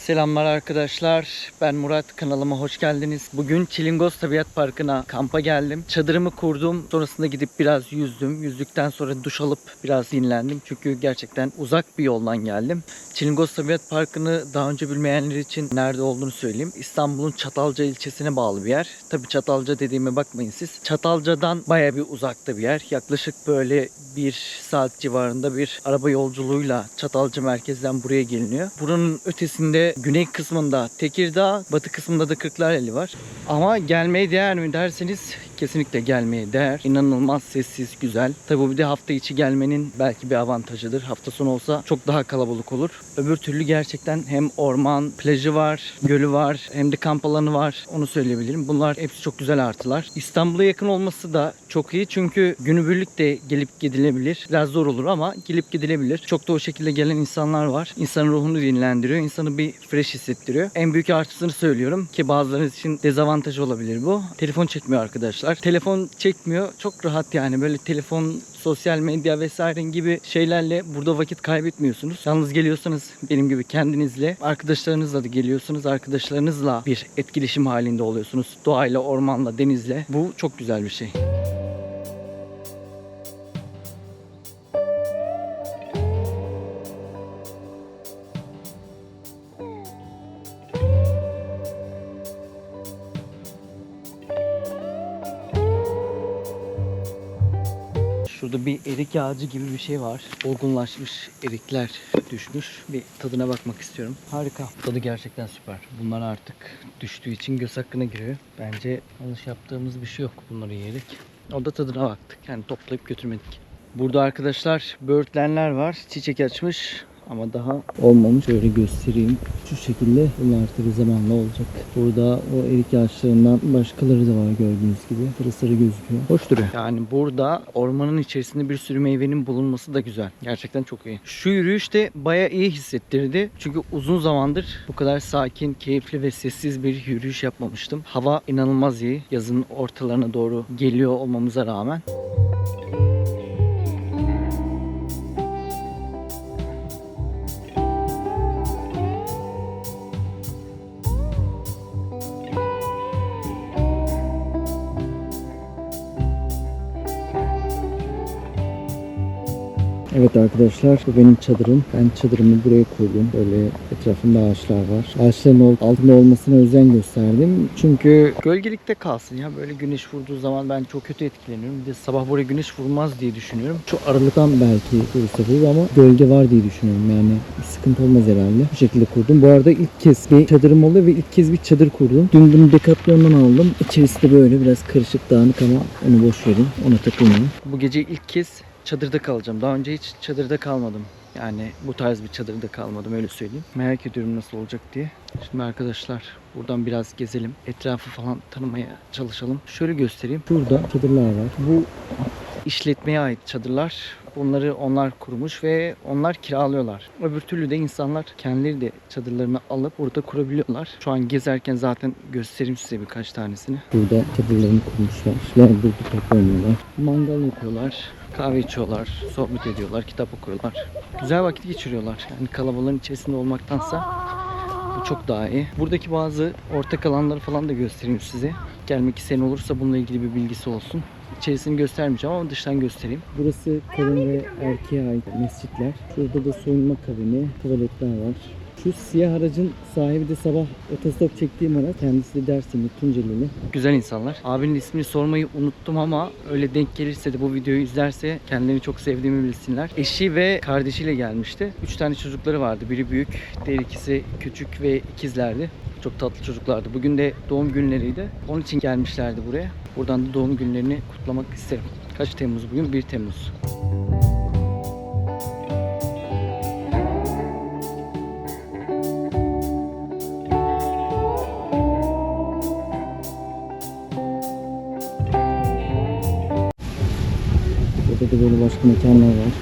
Selamlar arkadaşlar. Ben Murat. Kanalıma hoş geldiniz. Bugün Çilingoz Tabiat Parkı'na kampa geldim. Çadırımı kurdum. Sonrasında gidip biraz yüzdüm. Yüzdükten sonra duş alıp biraz dinlendim. Çünkü gerçekten uzak bir yoldan geldim. Çilingoz Tabiat Parkı'nı daha önce bilmeyenler için nerede olduğunu söyleyeyim. İstanbul'un Çatalca ilçesine bağlı bir yer. Tabii Çatalca dediğime bakmayın siz. Çatalca'dan baya bir uzakta bir yer. Yaklaşık böyle 1 saat civarında bir araba yolculuğuyla Çatalca merkezden buraya geliniyor. Buranın ötesinde güney kısmında Tekirdağ, batı kısmında da Kırklareli var. Ama gelmeye değer mi derseniz kesinlikle gelmeye değer. İnanılmaz sessiz, güzel. Tabi bu bir de hafta içi gelmenin belki bir avantajıdır. Hafta sonu olsa çok daha kalabalık olur. Öbür türlü gerçekten hem orman, plajı var, gölü var, hem de kamp alanı var. Onu söyleyebilirim. Bunlar hepsi çok güzel artılar. İstanbul'a yakın olması da çok iyi. Çünkü günübirlik de gelip gidilebilir. Biraz zor olur ama gelip gidilebilir. Çok da o şekilde gelen insanlar var. İnsanın ruhunu dinlendiriyor. İnsanı bir fresh hissettiriyor. En büyük artısını söylüyorum ki bazılarınız için dezavantaj olabilir bu. Telefon çekmiyor arkadaşlar. Telefon çekmiyor. Çok rahat yani. Böyle telefon, sosyal medya vesaire gibi şeylerle burada vakit kaybetmiyorsunuz. Yalnız geliyorsanız benim gibi kendinizle, arkadaşlarınızla da geliyorsunuz. Arkadaşlarınızla bir etkileşim halinde oluyorsunuz. Doğayla, ormanla, denizle. Bu çok güzel bir şey. Şurada bir erik ağacı gibi bir şey var. Olgunlaşmış erikler düşmüş. Bir tadına bakmak istiyorum. Harika. Tadı gerçekten süper. Bunlar artık düştüğü için göz hakkına giriyor. Bence yanlış yaptığımız bir şey yok bunları yiyerek. O da tadına baktık. Yani toplayıp götürmedik. Burada arkadaşlar böğürtlenler var. Çiçek açmış. Ama daha olmamış. Şöyle göstereyim. Şu şekilde bunlar tabi zamanla olacak. Burada o erik ağaçlarından başkaları da var gördüğünüz gibi. Sarı sarı gözüküyor. Hoş duruyor. Yani burada ormanın içerisinde bir sürü meyvenin bulunması da güzel. Gerçekten çok iyi. Şu yürüyüş de baya iyi hissettirdi. Çünkü uzun zamandır bu kadar sakin, keyifli ve sessiz bir yürüyüş yapmamıştım. Hava inanılmaz iyi. Yazın ortalarına doğru geliyor olmamıza rağmen. Evet arkadaşlar, bu benim çadırım. Ben çadırımı buraya kurdum. Böyle etrafında ağaçlar var. Ağaçların altında olmasına özen gösterdim. Çünkü gölgelikte kalsın ya. Böyle güneş vurduğu zaman ben çok kötü etkileniyorum. Bir de sabah buraya güneş vurmaz diye düşünüyorum. Şu aralıktan belki vursa ama gölge var diye düşünüyorum. Yani bir sıkıntı olmaz herhalde. Bu şekilde kurdum. Bu arada ilk kez bir çadırım oluyor ve ilk kez bir çadır kurdum. Dün bunu Decathlon'dan aldım. İçerisi de böyle biraz karışık, dağınık ama onu boş verin. Ona takılmayın. Bu gece ilk kez çadırda kalacağım. Daha önce hiç çadırda kalmadım. Yani bu tarz bir çadırda kalmadım, öyle söyleyeyim. Merak ediyorum nasıl olacak diye. Şimdi arkadaşlar buradan biraz gezelim. Etrafı falan tanımaya çalışalım. Şöyle göstereyim. Burada çadırlar var. Bu işletmeye ait çadırlar. Bunları onlar kurmuş ve onlar kiralıyorlar. Öbür türlü de insanlar kendileri de çadırlarını alıp burada kurabiliyorlar. Şu an gezerken zaten göstereyim size birkaç tanesini. Burada çadırlarını kurmuşlar. Burada top oynuyorlar. Mangal yapıyorlar. Kahve içiyorlar, sohbet ediyorlar, kitap okuyorlar. Güzel vakit geçiriyorlar. Yani kalabalığın içerisinde olmaktansa bu çok daha iyi. Buradaki bazı ortak alanları falan da göstereyim size. Gelmek isteyen olursa bununla ilgili bir bilgisi olsun. İçerisini göstermeyeceğim ama dıştan göstereyim. Burası kadın ve erkeğe ait mescitler. Şurada da soyunma kabini, tuvaletler var. Şu siyah aracın sahibi de sabah otostop çektiğim araç. Kendisi de Dersimli, Tuncelili. Güzel insanlar. Abinin ismini sormayı unuttum ama öyle denk gelirse de bu videoyu izlerse kendilerini çok sevdiğimi bilsinler. Eşi ve kardeşiyle gelmişti. 3 tane çocukları vardı. Biri büyük, diğer ikisi küçük ve ikizlerdi. Çok tatlı çocuklardı. Bugün de doğum günleriydi. Onun için gelmişlerdi buraya. Buradan da doğum günlerini kutlamak isterim. Kaç Temmuz bugün? 1 Temmuz. Burada da böyle başka mekanlar var.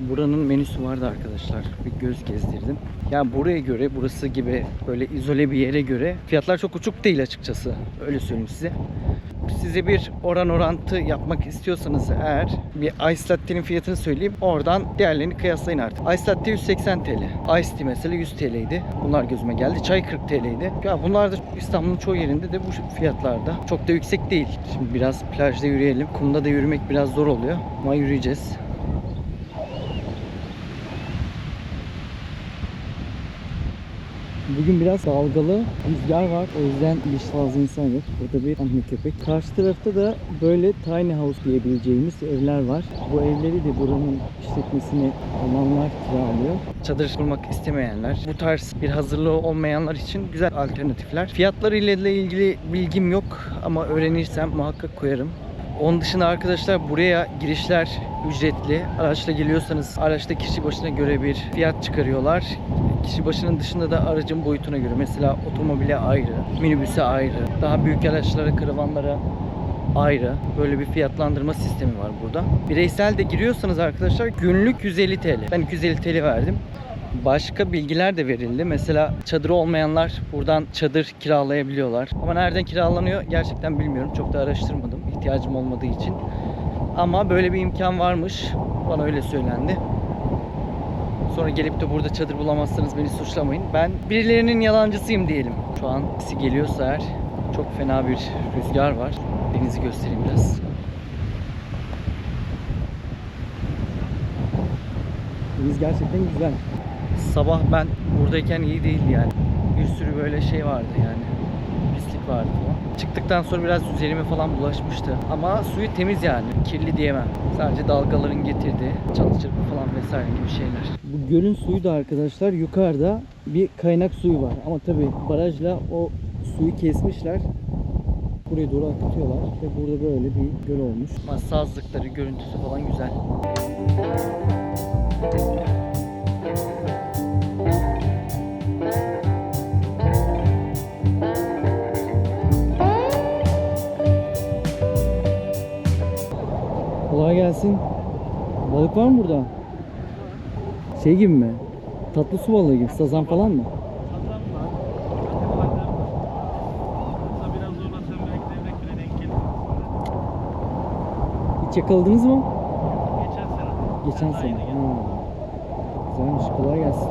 Buranın menüsü vardı arkadaşlar. Bir göz gezdirdim. Ya buraya göre, burası gibi böyle izole bir yere göre fiyatlar çok uçuk değil açıkçası. Öyle söyleyeyim size. size bir orantı yapmak istiyorsanız eğer bir Ice Latte'nin fiyatını söyleyeyim. Oradan diğerlerini kıyaslayın artık. Ice Latte 180 TL. Ice Tea mesela 100 TL'ydi. Bunlar gözüme geldi. Çay 40 TL'ydi. Ya bunlar da İstanbul'un çoğu yerinde de bu fiyatlarda. Çok da yüksek değil. Şimdi biraz plajda yürüyelim. Kumda da yürümek biraz zor oluyor. Ama yürüyeceğiz. Bugün biraz dalgalı, rüzgar var. O yüzden bir fazla insan yok. Burada bir anne köpek. Karşı tarafta da böyle tiny house diyebileceğimiz evler var. Bu evleri de buranın işletmesini alanlar kiralıyor. Çadır kurmak istemeyenler, bu tarz bir hazırlığı olmayanlar için güzel alternatifler. Fiyatları ile ilgili bilgim yok ama öğrenirsem muhakkak koyarım. Onun dışında arkadaşlar buraya girişler ücretli. Araçla geliyorsanız araçta kişi başına göre bir fiyat çıkarıyorlar. Kişi başının dışında da aracın boyutuna göre. Mesela otomobile ayrı, minibüse ayrı, daha büyük araçlara, karavanlara ayrı. Böyle bir fiyatlandırma sistemi var burada. Bireysel de giriyorsanız arkadaşlar günlük 150 TL. Ben 250 TL verdim. Başka bilgiler de verildi. Mesela çadırı olmayanlar buradan çadır kiralayabiliyorlar. Ama nereden kiralanıyor gerçekten bilmiyorum. Çok da araştırmadım ihtiyacım olmadığı için. Ama böyle bir imkan varmış. Bana öyle söylendi. Sonra gelip de burada çadır bulamazsanız beni suçlamayın. Ben birilerinin yalancısıyım diyelim. Şu an sesi geliyorsa eğer çok fena bir rüzgar var. Denizi göstereyim biraz. Deniz gerçekten güzel. Sabah ben buradayken iyi değildi yani. Bir sürü böyle şey vardı yani. Pislik vardı falan. Çıktıktan sonra biraz üzerime falan bulaşmıştı. Ama suyu temiz yani. Kirli diyemem. Sadece dalgaların getirdiği çalı çırpı falan vesaire gibi şeyler. Bu gölün suyu da arkadaşlar yukarıda bir kaynak suyu var. Ama tabi barajla o suyu kesmişler. Buraya doğru akıtıyorlar. Ve burada böyle bir göl olmuş. Ama sazlıkları, görüntüsü falan güzel. Kolay gelsin. Balık var mı burada? Şey gibi mi? Tatlı su balığı gibi. Sazan falan mı? Sazan var. Biraz zorlasan belki devrek bile denk gelir. Hiç yakaladınız mı? Geçen sene. Geçen Ben de sene. aynı geldim. Ha. Güzelmiş. Kolay gelsin.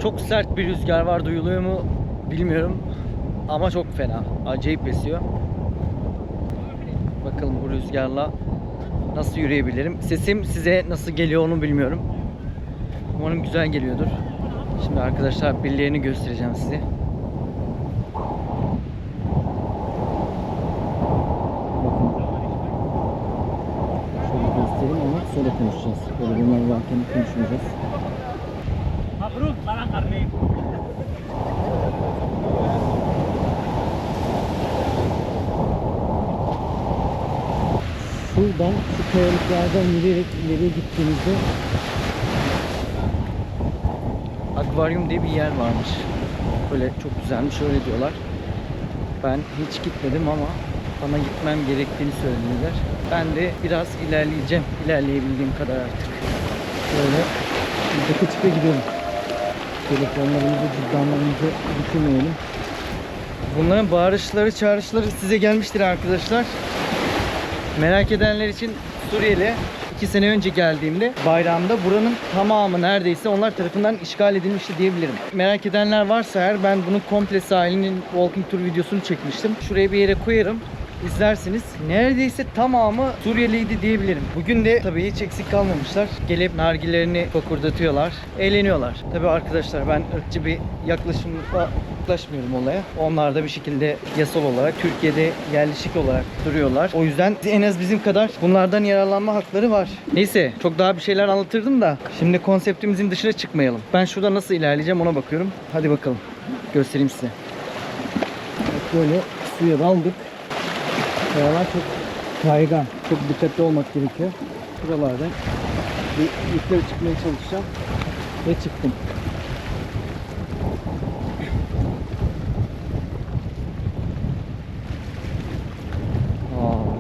Çok sert bir rüzgar var. Duyuluyor mu bilmiyorum. Ama çok fena. Acayip esiyor. Bakalım bu rüzgarla nasıl yürüyebilirim. Sesim size nasıl geliyor onu bilmiyorum. Umarım güzel geliyordur. Şimdi arkadaşlar birilerini göstereceğim size. Bakın. Şöyle göstereyim ama sonra konuşacağız. Böyle bunlar varken konuşmayacağız. Mabruk, barang karni. Şuradan, şu kayalıklardan yürüyerek ileriye gittiğimizde akvaryum diye bir yer varmış. Böyle çok güzelmiş, öyle diyorlar. Ben hiç gitmedim ama bana gitmem gerektiğini söylediler. Ben de biraz ilerleyeceğim. İlerleyebildiğim kadar artık. Böyle çıka çıka gidiyorum. Telefonlarımızı, cüzdanlarımızı düşünmeyelim. Bunların bağırışları, çağrışları size gelmiştir arkadaşlar. Merak edenler için Suriyeli 2 sene önce geldiğimde bayramda buranın tamamı neredeyse onlar tarafından işgal edilmişti diyebilirim. Merak edenler varsa eğer ben bunun komple sahilinin walking tour videosunu çekmiştim. Şuraya bir yere koyarım. İzlersiniz. Neredeyse tamamı Suriyeliydi diyebilirim. Bugün de tabii hiç eksik kalmamışlar. Gelip nargilelerini fokurdatıyorlar. Eğleniyorlar. Tabii arkadaşlar ben ırkçı bir yaklaşımla yaklaşmıyorum olaya. Onlar da bir şekilde yasal olarak Türkiye'de yerleşik olarak duruyorlar. O yüzden en az bizim kadar bunlardan yararlanma hakları var. Neyse çok daha bir şeyler anlatırdım da şimdi konseptimizin dışına çıkmayalım. Ben şurada nasıl ilerleyeceğim ona bakıyorum. Hadi bakalım. Göstereyim size. Evet, böyle suya daldık. Kayalar çok kaygan. Çok dikkatli olmak gerekiyor. Buralardan bir yukarı çıkmaya çalışacağım. Ve çıktım.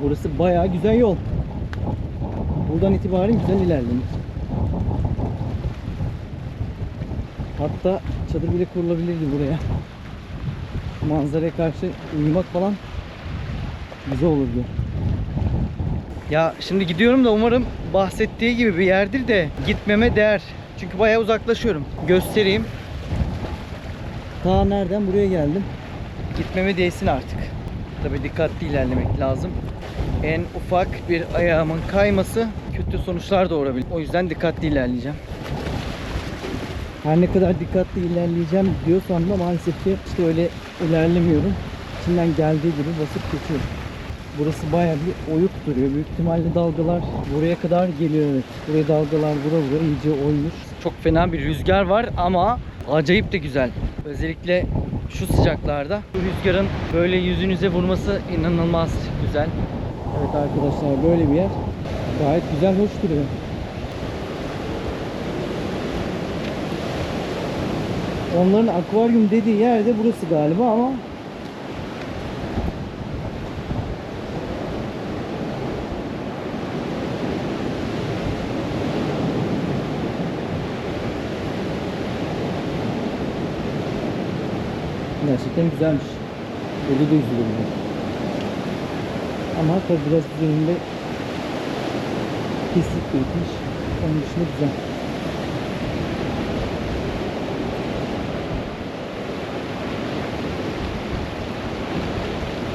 Burası bayağı güzel yol. Buradan itibaren güzel ilerlenir. Hatta çadır bile kurulabilirdi buraya. Manzaraya karşı uyumak falan güzel olurdu. Ya şimdi gidiyorum da umarım bahsettiği gibi bir yerdir de gitmeme değer. Çünkü bayağı uzaklaşıyorum. Göstereyim. Ta nereden buraya geldim. Gitmeme değsin artık. Tabii dikkatli ilerlemek lazım. En ufak bir ayağımın kayması kötü sonuçlar doğurabilir. O yüzden dikkatli ilerleyeceğim. Her ne kadar dikkatli ilerleyeceğim diyorsam da maalesef ki işte öyle ilerlemiyorum. İçimden geldiği gibi basıp geçiyorum. Burası bayağı bir oyuk duruyor. Büyük ihtimalle dalgalar buraya kadar geliyor. Evet. Buraya dalgalar vura iyice oymuş. Çok fena bir rüzgar var ama acayip de güzel. Özellikle şu sıcaklarda bu rüzgarın böyle yüzünüze vurması inanılmaz güzel. Evet arkadaşlar, böyle bir yer. Gayet güzel, hoş duruyor. Onların akvaryum dediği yerde burası galiba ama gerçekten güzelmiş. Burada da üzülüyorum. Ama tabii biraz üzerinde pislik birikmiş. Onun dışında güzel.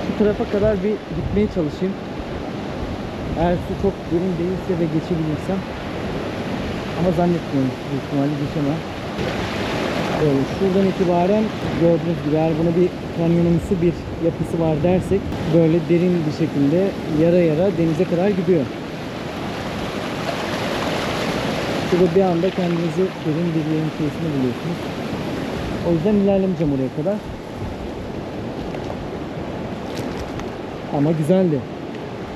Şu tarafa kadar bir gitmeye çalışayım. Eğer su çok derin değilse ve geçebilirsem, ama zannetmiyorum, büyük ihtimalle geçemem. Böyle şuradan itibaren gördüğünüz gibi eğer buna bir kanyonumsu bir yapısı var dersek, böyle derin bir şekilde yara yara denize kadar gidiyor. Şurada bir anda kendinizi derin bir yerin içerisinde buluyorsunuz. O yüzden ilerlemeyeceğim oraya kadar. Ama güzeldi.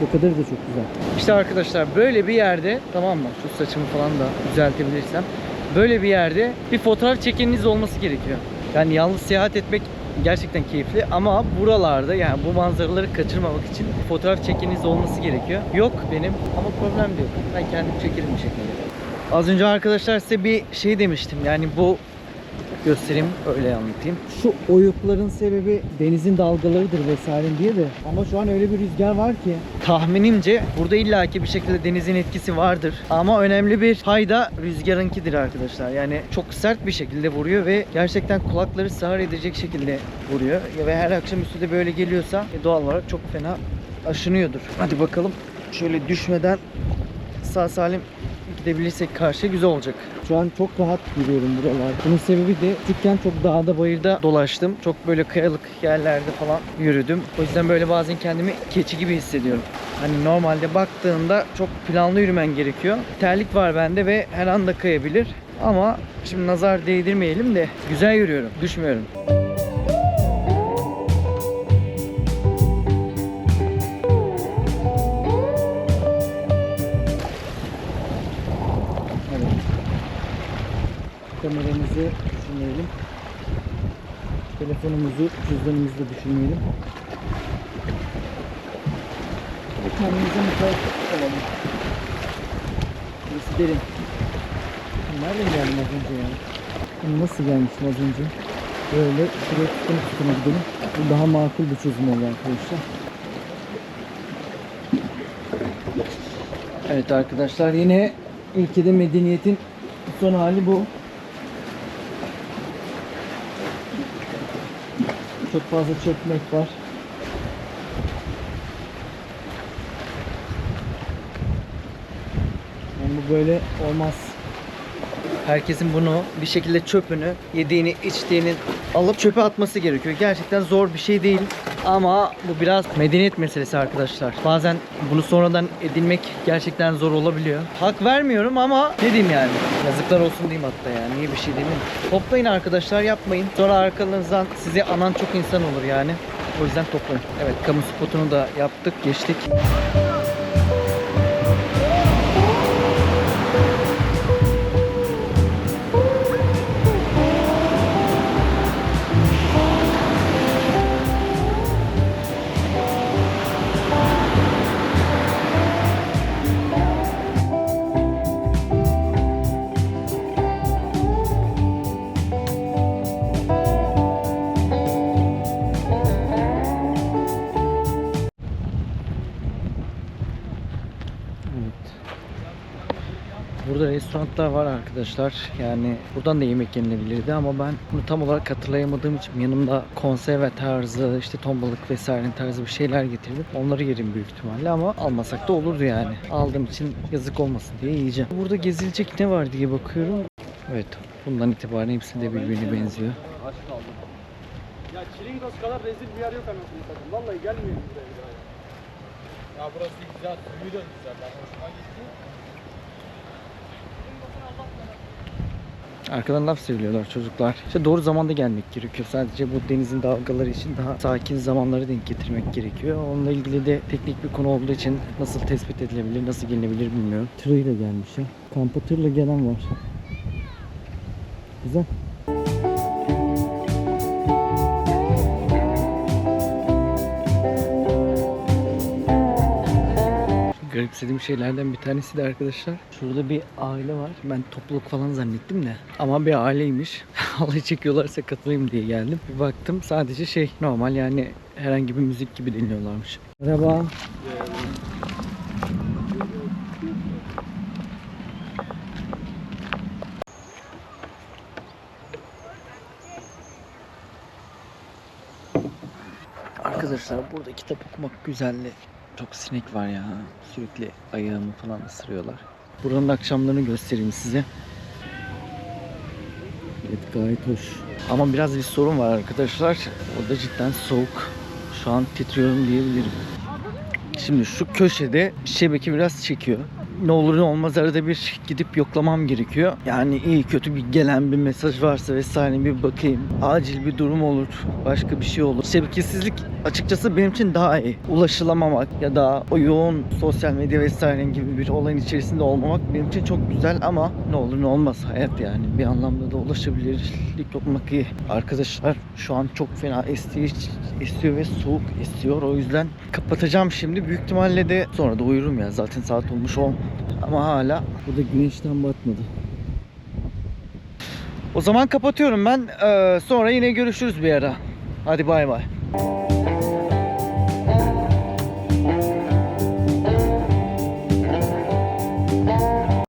Bu kadar da çok güzel. İşte arkadaşlar, böyle bir yerde, tamam mı? Şu saçımı falan da düzeltebilirsem. Böyle bir yerde bir fotoğraf çekeniniz olması gerekiyor. Yani yalnız seyahat etmek gerçekten keyifli ama buralarda, yani bu manzaraları kaçırmamak için fotoğraf çekeniniz olması gerekiyor. Yok benim ama problem de yok. Ben kendim çekerim bir şekilde. Az önce arkadaşlar size bir şey demiştim. Yani bu göstereyim, öyle anlatayım. Şu oyukların sebebi denizin dalgalarıdır vesaire diye de, ama şu an öyle bir rüzgar var ki tahminimce burada illaki bir şekilde denizin etkisi vardır. Ama önemli bir pay da rüzgarınkidir arkadaşlar. Yani çok sert bir şekilde vuruyor ve gerçekten kulakları sağır edecek şekilde vuruyor. Ve her akşamüstü de böyle geliyorsa doğal olarak çok fena aşınıyordur. Hadi bakalım, şöyle düşmeden sağ salim gidebilirsek karşıya güzel olacak. Şu an çok rahat yürüyorum buralar. Bunun sebebi de küçükken çok dağda bayırda dolaştım. Çok böyle kayalık yerlerde falan yürüdüm. O yüzden böyle bazen kendimi keçi gibi hissediyorum. Hani normalde baktığında çok planlı yürümen gerekiyor. Terlik var bende ve her anda kayabilir. Ama şimdi nazar değdirmeyelim de güzel yürüyorum. Düşmüyorum. Kameramızı düşünmeyelim. Telefonumuzu, cüzdanımızı da düşünmeyelim. Kendimize mutlaka olalım. Burası derin. Nereden geldim az önce ya? Nasıl gelmiştim az önce? Böyle şuraya tutuna gidelim. Bu daha makul bir çözüm oldu arkadaşlar. Evet arkadaşlar, yine ülkede medeniyetin son hali bu. Çok fazla çökmek var. Yani bu böyle olmaz. Herkesin bunu bir şekilde çöpünü, yediğini, içtiğini alıp çöpe atması gerekiyor. Gerçekten zor bir şey değil. Ama bu biraz medeniyet meselesi arkadaşlar. Bazen bunu sonradan edinmek gerçekten zor olabiliyor. Hak vermiyorum ama ne diyeyim yani. Yazıklar olsun diyeyim hatta yani. Niye bir şey demeyeyim. Toplayın arkadaşlar, yapmayın. Sonra arkanızdan sizi anan çok insan olur yani. O yüzden toplayın. Evet, kamu spotunu da yaptık, geçtik. burada restoranlar var arkadaşlar. Yani buradan da yemek yenilebilirdi ama ben bunu tam olarak hatırlayamadığım için yanımda konserve tarzı, işte ton balık vesaire tarzı bir şeyler getirdim. Onları yerim büyük ihtimalle ama almasak da olurdu yani. Aldığım için yazık olmasın diye yiyeceğim. Burada gezilecek ne var diye bakıyorum. Evet, bundan itibaren hepsi de birbirine benziyor. Aç kaldım. Ya Çilingos kadar rezil bir yer yok anasını satayım. Vallahi gelmeyin buraya bir daha ya. Ya burası güzel, suyu da güzel. Ben hoşuma gitti. Arkadan laf söylüyorlar çocuklar. İşte doğru zamanda gelmek gerekiyor. Sadece bu denizin dalgaları için daha sakin zamanları denk getirmek gerekiyor. Onunla ilgili de teknik bir konu olduğu için nasıl tespit edilebilir, nasıl gelinebilir bilmiyorum. Tırıyla gelmiş ya. Kampa tırla gelen var. Güzel. Garipsediğim şeylerden bir tanesi de arkadaşlar. Şurada bir aile var. Ben topluluk falan zannettim de. Ama bir aileymiş. Halay çekiyorlarsa katılayım diye geldim. Bir baktım sadece normal yani herhangi bir müzik gibi dinliyorlarmış. Merhaba. Arkadaşlar burada kitap okumak güzeldi. Çok sinek var ya. Sürekli ayağımı falan ısırıyorlar. Buranın akşamlarını göstereyim size. Evet, gayet hoş. Ama biraz bir sorun var arkadaşlar. O da cidden soğuk. Şu an titriyorum diyebilirim. Şimdi şu köşede şebeke biraz çekiyor. Ne olur ne olmaz arada bir gidip yoklamam gerekiyor. Yani iyi kötü bir gelen bir mesaj varsa vesaire bir bakayım. Acil bir durum olur, başka bir şey olur. Şebekesizlik açıkçası benim için daha iyi. Ulaşılamamak ya da o yoğun sosyal medya vesaire gibi bir olayın içerisinde olmamak benim için çok güzel ama ne olur ne olmaz hayat yani. Bir anlamda da ulaşabilirlik olmak iyi. Arkadaşlar şu an çok fena esiyor ve soğuk esiyor. O yüzden kapatacağım şimdi. Büyük ihtimalle de sonra da uyurum ya. Zaten saat olmuş 10. Ama hala burada güneşten batmadı. O zaman kapatıyorum ben. Sonra yine görüşürüz bir ara. Hadi bay bay.